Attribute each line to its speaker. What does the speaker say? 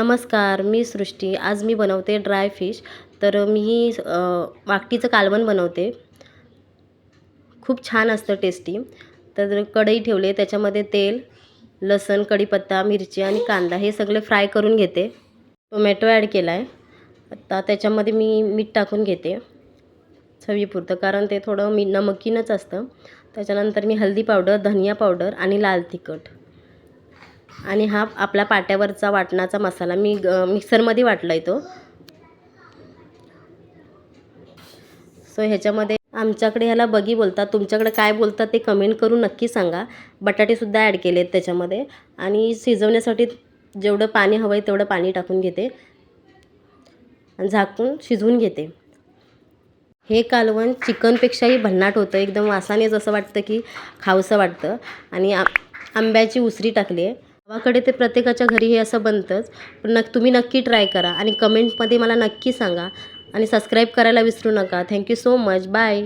Speaker 1: नमस्कार, मी सृष्टी. आज मी बनवते ड्राय फिश. तर मी वाकटीचं कालवण बनवते. खूप छान असतं टेस्टी. तर कढई ठेवली, त्याच्यामध्ये तेल, लसूण, कढीपत्ता, मिरची आणि कांदा हे सगळे फ्राय करून घेते. टोमॅटो ॲड केला आहे. आता त्याच्यामध्ये मी मीठ टाकून घेते चवीपुरतं, कारण ते थोडं नमकीनच असतं. त्याच्यानंतर मी हळदी पावडर, धनिया पावडर आणि लाल तिखट आणि हा आपला पाट्यावरचा वाटणाचा मसाला मी मिक्सरमध्ये वाटला आहे तो. सो ह्याच्यामध्ये आमच्याकडे ह्याला बगी बोलतात, तुमच्याकडे काय बोलतात ते कमेंट करून नक्की सांगा. बटाटेसुद्धा ॲड केले आहेत त्याच्यामध्ये आणि शिजवण्यासाठी जेवढं पाणी हवं आहे तेवढं पाणी टाकून घेते आणि झाकून शिजवून घेते. हे कालवण चिकनपेक्षाही भन्नाट होतं. एकदम वासानेच असं वाटतं की खावंसं वाटतं. आणि आंब्याची उसरी टाकली आहे. गावाकडे ते प्रत्येकाच्या घरी हे असं बनतंच. पण तुम्ही नक्की ट्राय करा आणि कमेंटमध्ये मला नक्की सांगा आणि सबस्क्राईब करायला विसरू नका. Thank you so much. बाय.